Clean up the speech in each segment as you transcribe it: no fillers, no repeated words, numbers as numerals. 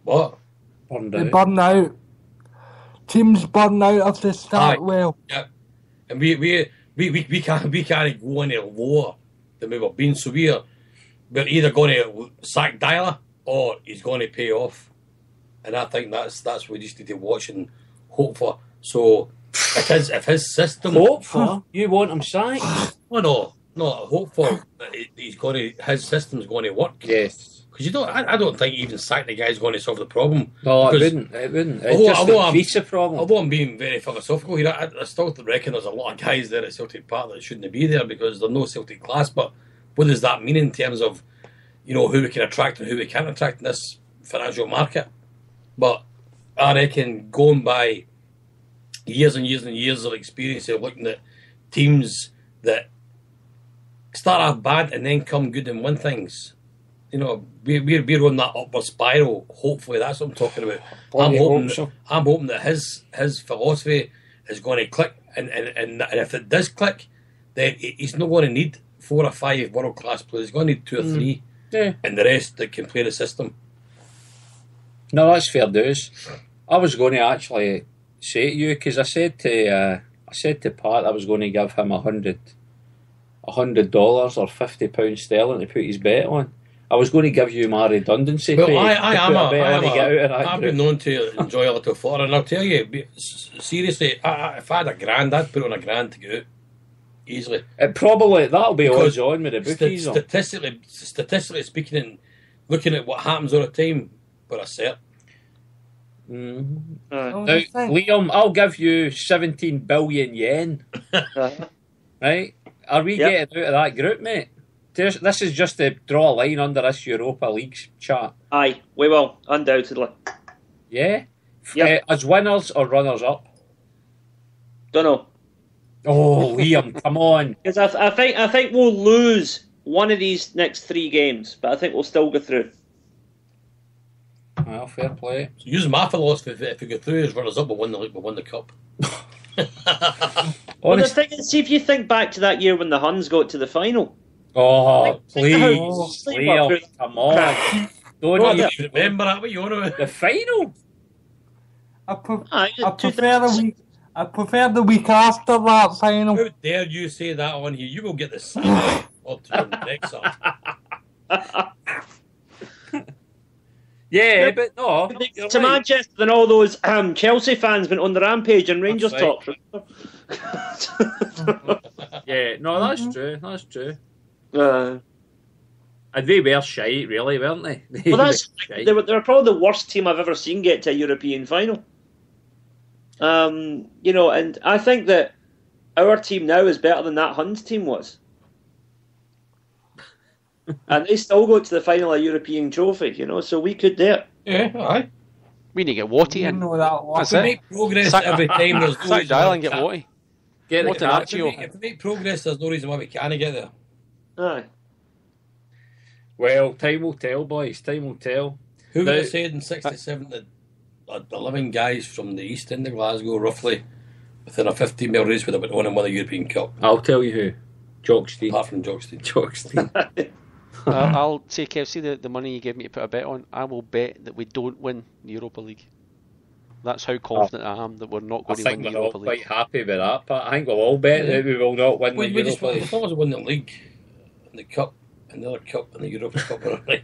What? They burn out. Teams burn out if they start well. Yeah. And we can't go any lower than we were being. So we're either going to sack Dyler or he's going to pay off. And I think that's what we just need to watch and hope for. So if his system, hope for you want him sacked. No, hope for that his system's going to work. Yes. Because I don't think even sacking the guy is going to solve the problem. No, it wouldn't. It just increase the problem. Although I'm being very philosophical here, I still reckon there's a lot of guys there at Celtic Park that shouldn't be there because they're no Celtic class. But what does that mean in terms of, who we can attract and who we can't attract in this financial market? But I reckon going by years and years and years of experience of looking at teams that start off bad and then come good and win things. We're on that upward spiral. Hopefully, that's what I'm talking about. I'm hoping that his philosophy is going to click, and if it does click, then he's not going to need 4 or 5 world class players. He's going to need 2 or 3, and the rest that can play the system. No, that's fair dues. I was going to actually say to you because I said to Pat I was going to give him $100 or £50 sterling to put his bet on. I was going to give you my redundancy pay. Well, I've been known to enjoy a little flutter, and I'll tell you, seriously, if I had £1,000, I'd put on £1,000 to go out easily. That'll be odds on with the bookies. Statistically speaking, and looking at what happens all the time, we're a cert. Now, Liam, I'll give you 17 billion yen. Right? Are we getting out of that group, mate? This is just to draw a line under this Europa League chat. Aye, we will, undoubtedly. Yeah? As winners or runners-up? Don't know. Oh, Liam, come on. Because I think we'll lose one of these next 3 games, but I think we'll still go through. Well, fair play. So using my philosophy, if we go through as runners-up, we'll win the league, we'll win the cup. Well, the thing is, see if you think back to that year when the Huns got to the final. Oh, please, Liam, come on. Don't you remember that? What you on about? The final? I prefer the week after that final. How dare you say that on here? You will get the same up to the next up. Yeah, but no. To Manchester, then all those Chelsea fans went on the rampage and Rangers talk. Yeah, no, that's true. That's true. And they were shite, really, weren't they? They were probably the worst team I've ever seen get to a European final. And I think that our team now is better than that Huns team was. And they still go to the final of a European trophy, so we could do it. Yeah, aye. We need to get Watty in. That's it. Make progress every time. There's no sack Dial and get Watty. If we make progress, there's no reason why we can't get there. Aye. Well, time will tell, boys. Time will tell. Who would have said in '67 that 11 guys from the east end of Glasgow, roughly, within a 15-mile race, would have been on and won the European Cup? I'll tell you who. Jockstein. Apart from Jockstein. I'll take the money you gave me to put a bet on. I will bet that we don't win the Europa League. That's how confident I am that we're not going to win the Europa League. I think we're all quite happy with that, but I think we'll all bet that we will not win the Europa League. As long as we win the league, and the cup, and the other cup, and the Europa Cup, right?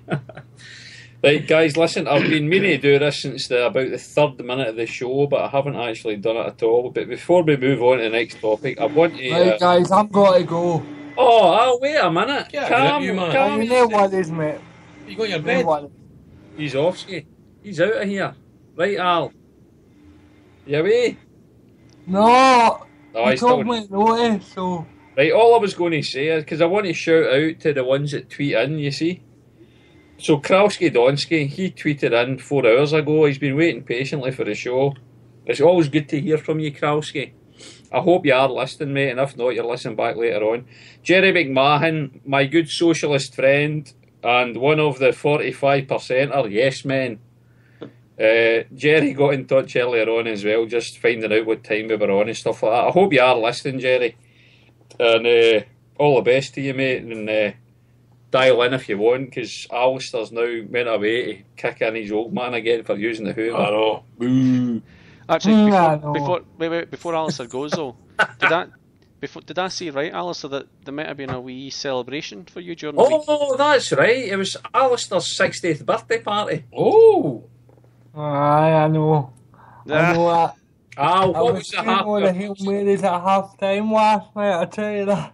Right, guys, listen, I've been meaning to do this since about the 3rd minute of the show, but I haven't actually done it at all. But before we move on to the next topic, I want to... Right, guys, I'm going to go. Oh, wait a minute. Yeah, calm. You know what it is, mate. You got your bed. He's off, ski. He's out of here. Right, Al. You away? No. He told me no, so... Right, all I was going to say is, because I want to shout out to the ones that tweet in, you see. So, Kralski Donsky, he tweeted in 4 hours ago. He's been waiting patiently for the show. It's always good to hear from you, Kralski. I hope you are listening, mate, and if not, you'll listen back later on. Jerry McMahon, my good socialist friend, and one of the 45%er yes men. Jerry got in touch earlier on as well, just finding out what time we were on and stuff like that. I hope you are listening, Jerry. And all the best to you, mate. And dial in if you want, because Alistair's now went away to kick in his old man again for using the Hoover. I know. Boo. Actually, I know. before Alistair goes though, did I see right, Alistair, that there might have been a wee celebration for you during the week? Oh, that's right. It was Alistair's 60th birthday party. Oh. Aye, I know. I know that. Ah, I what was was the seeing all the half? Hail Marys at half time last night, I tell you that.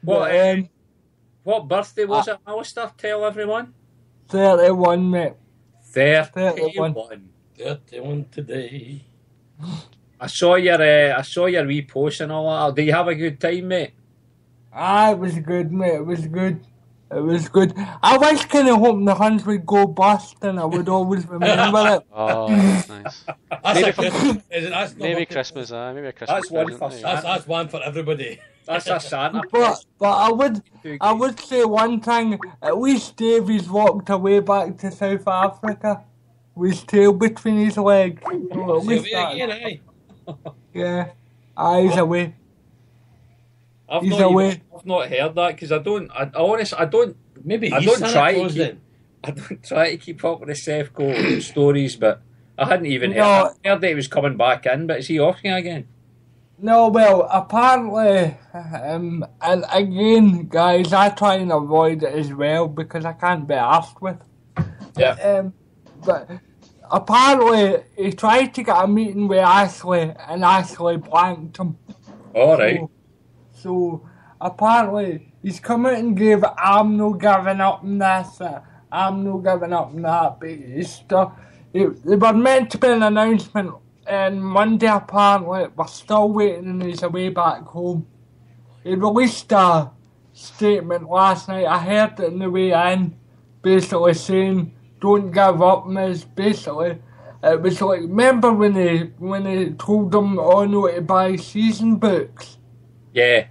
What, But, what birthday was it, Alistair? Tell everyone. 31, mate. 31. 31 today. I saw your wee post and all that. Did you have a good time, mate? Ah, it was good, mate. It was good. It was good. I was kind of hoping the Huns would go bust and I would always remember it. Oh, that's nice. That's a Christmas present. Maybe Christmas, maybe a Christmas That's one present, for aye. That's one for everybody. That's a Santa. But I would say one thing. At least Davies walked away back to South Africa with his tail between his legs. So at least that- Again, aye. yeah, he's away. I've He's not away. I've not heard that because I don't Maybe I he's don't Santa try to Claus keep- then. I don't try to keep up with the Sefco stories, but I hadn't even No. heard that he was coming back in. But is he off again? No, well, apparently, and again, guys, I try and avoid it as well because I can't be asked with. Yeah. But apparently, he tried to get a meeting with Ashley, and Ashley blanked him. All right. So apparently, he's come out and gave I'm no giving up on this, I'm no giving up on that, but it's still, they were meant to be an announcement on Monday, apparently. We're still waiting and he's away back home. He released a statement last night, I heard it on the way in, basically saying, don't give up, miss, basically. It was like, remember when they told them all not to buy season books? Yeah.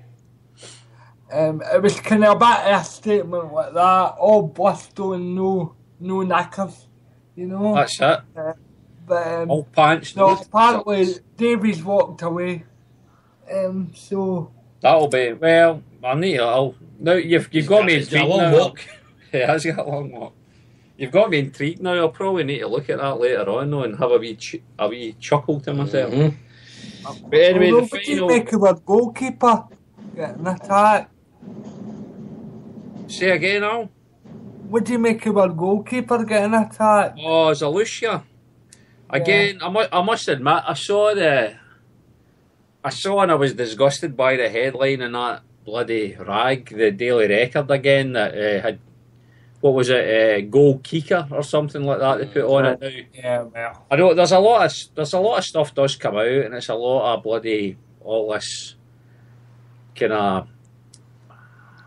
It was kind of a bit of a statement like that, all Bristol and no knickers, you know. That's it. But All pants. no, apparently Davies walked away. So That'll be well. I need. Now you've got me It's a intrigued long now. walk. Yeah, has got a long walk. You've got me intrigued now. I'll probably need to look at that later on though, and have a wee chuckle to myself. Mm-hmm. But anyway, although, the what do you final. make of our goalkeeper getting attacked? Say again, Al. What do you make of our goalkeeper getting attacked? Oh, Zalushka. Again, I must admit, I saw and I was disgusted by the headline in that bloody rag, the Daily Record again, that had, what was it, goal kicker or something like that they put on it now. Yeah, well. I know there's a lot of stuff does come out, and it's a lot of bloody all this kind of,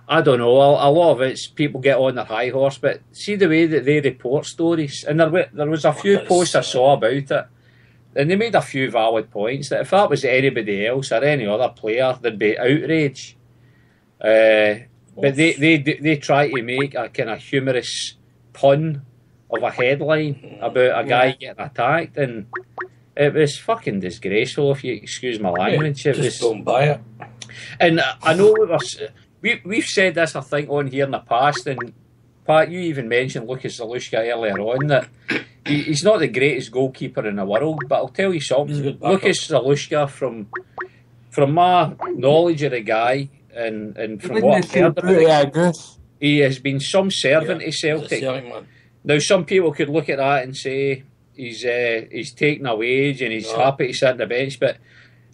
I don't know, a lot of it's people get on their high horse, but see the way that they report stories, and there was a few posts I saw about it, and they made a few valid points that if that was anybody else or any other player, there'd be outrage. But they try to make a kind of humorous pun of a headline about a guy getting attacked, and it was fucking disgraceful, if you excuse my language. It was, Just don't buy it. and I know we've said this, I think, on here in the past, and Pat, you even mentioned Lucas Zalushka earlier on, that he's not the greatest goalkeeper in the world, but I'll tell you He's a something. good backup. Lucas Zalushka, from my knowledge of the guy, and from what I've heard about him, he has been some servant to He's a Celtic. Celtic man. Now, some people could look at that and say he's taking a wage and he's happy to sit on the bench, but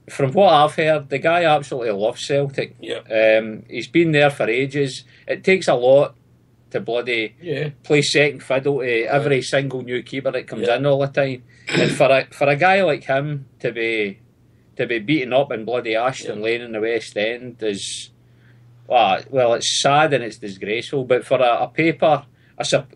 from what I've heard, the guy absolutely loves Celtic. Yeah. He's been there for ages. It takes a lot to bloody play second fiddle to every single new keeper that comes in all the time, and for a guy like him to be beaten up in bloody Ashton Lane in the West End is, well, it's sad and it's disgraceful. But for a paper,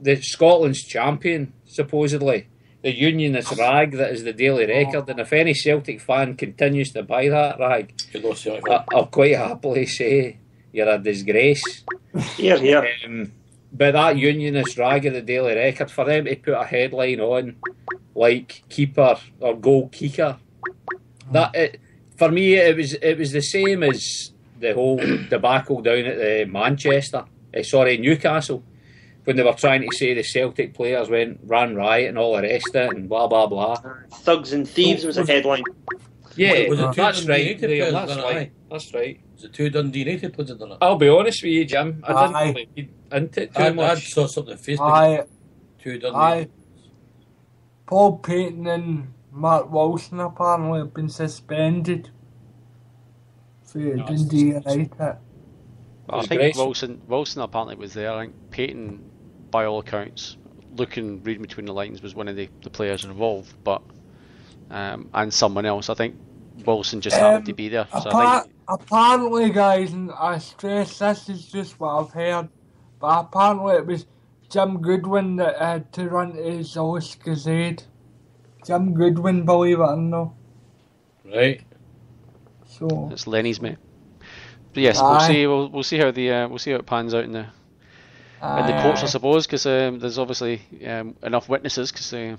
the Scotland's champion, supposedly, the unionist rag that is the Daily Record, and if any Celtic fan continues to buy that rag, Good luck, Celtic fan. I'll quite happily say you're a disgrace. Here, here. But that unionist rag of the Daily Record, for them to put a headline on like keeper or goal kicker, for me it was the same as the whole debacle down at the Manchester. Newcastle, when they were trying to say the Celtic players ran riot and all the rest of it and blah blah blah. Thugs and Thieves was a headline. Yeah, Was it two that's Dundee right. United Liam, players that's done it, right. aye? That's right. Was it 2 Dundee United players that done it? I'll be honest with you, Jim. I didn't Aye. really read into it too I much. saw something on Facebook. Aye, 2 Dundee. aye. Paul Payton and Mark Wilson apparently have been suspended for Dundee United. Well, I was think great. Wilson apparently was there. I think Peyton, by all accounts, reading between the lines, was one of the players involved, but and someone else. I think Wilson just happened to be there. So I think Apparently, guys, and I stress this is just what I've heard, but apparently it was Jim Goodwin that had to run to his Oscar's aid. Jim Goodwin, believe it or not. Right. So it's Lenny's mate. But yes, Aye. we'll see how it pans out in the courts, I suppose, because there's obviously enough witnesses, because they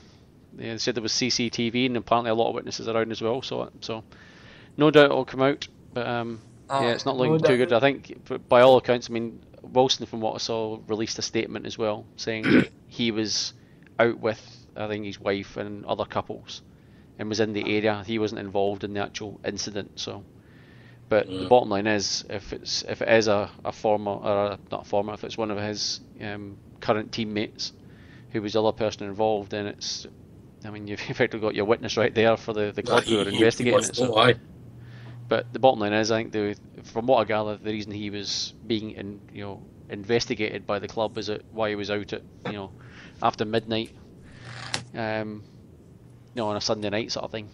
said there was CCTV and apparently a lot of witnesses around as well. So no doubt it'll come out. But yeah, it's not looking too good. I think, by all accounts, I mean, Wilson, from what I saw, released a statement as well saying that he was out with, I think, his wife and other couples, and was in the area. He wasn't involved in the actual incident. So, but the bottom line is, if it is a former, or not a former, if it's one of his current teammates who was the other person involved, then it's, I mean, you've effectively got your witness right there for the club who are investigating it. So. Aye. But the bottom line is, I think from what I gather, the reason he was being investigated by the club is why he was out at after midnight, on a Sunday night sort of thing,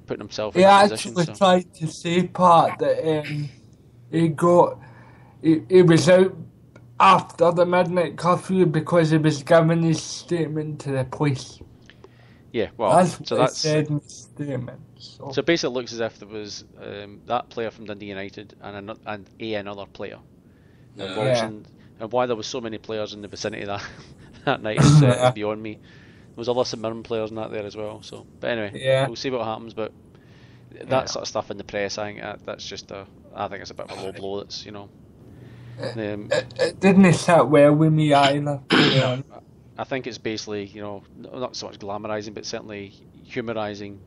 putting himself in he that position. actually So. tried to say, Pat, that he was out after the midnight curfew because he was giving his statement to the police. Yeah, well, That's what so he that's said in his statement. so basically it looks as if there was that player from Dundee United and another player. And Yeah. Wilson, and why there was so many players in the vicinity that night is beyond me. There was other St Mirren players and that there as well. So, but anyway, we'll see what happens. But that sort of stuff in the press, I think that's just I think it's a bit of a low blow. That's It didn't sit well with me either. I think it's basically, not so much glamorising, but certainly humorising,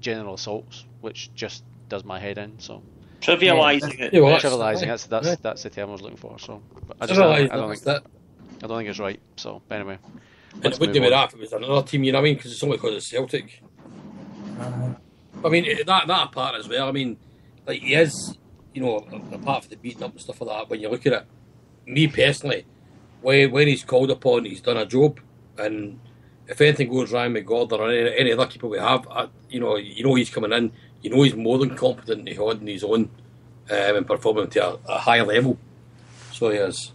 general assaults, which just does my head in. So Trivialising it. Yeah, well, trivialising, that's the term I was looking for. So, but I don't think it's right. So, but anyway, And it wouldn't be that if it was another team, you know what I mean? Because it's only because it's Celtic. I mean, that apart as well. I mean, like, he is, apart from the beating up and stuff like that, when you look at it, me personally, when he's called upon, he's done a job. And if anything goes wrong with Gordon or any other keeper we have, he's coming in, he's more than competent to hold on his own and performing to a high level. So he is.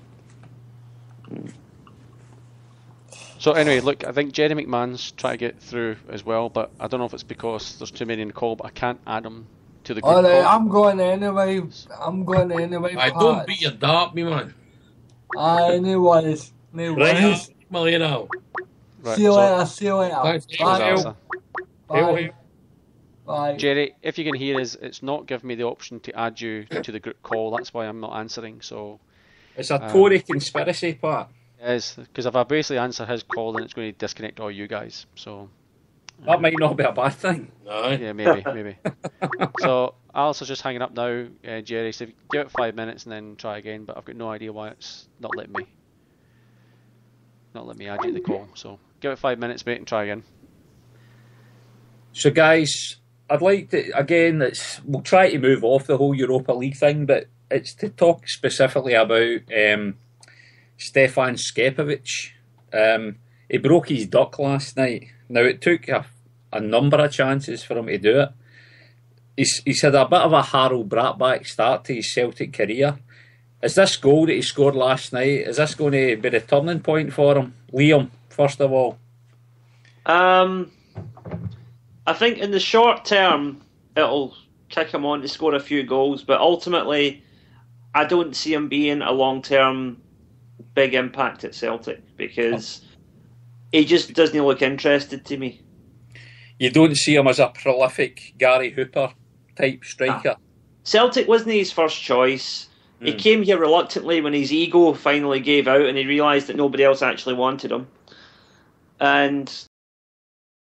So anyway, look, I think Jerry McMahon's trying to get through as well, but I don't know if it's because there's too many in the call, but I can't add him to the group Alright, call. I'm going anyway. I don't beat your dart, me man. Anyways. Malino. Right, See you so- later. Thanks. Bye. Bye. Bye. Jerry, if you can hear us, it's not giving me the option to add you to the group call. That's why I'm not answering. So It's a Tory conspiracy, Pat. it is, because if I basically answer his call, then it's going to disconnect all you guys. So That might not be a bad thing. Aye. yeah, maybe. So Alice is just hanging up now, Jerry. So give it 5 minutes and then try again. But I've got no idea why it's not letting me add you to the call. So give it 5 minutes, mate, and try again. So, guys, I'd like to, again, we'll try to move off the whole Europa League thing, but it's to talk specifically about Stefan Skepovic. He broke his duck last night. Now, it took a number of chances for him to do it. He's had a bit of a Harold Bratback start to his Celtic career. Is this goal that he scored last night, is this going to be the turning point for him? Liam, first of all. I think in the short term, it'll kick him on to score a few goals, but ultimately, I don't see him being a long-term big impact at Celtic because he just doesn't look interested to me. You don't see him as a prolific Gary Hooper type striker. Celtic wasn't his first choice. He came here reluctantly when his ego finally gave out and he realised that nobody else actually wanted him. And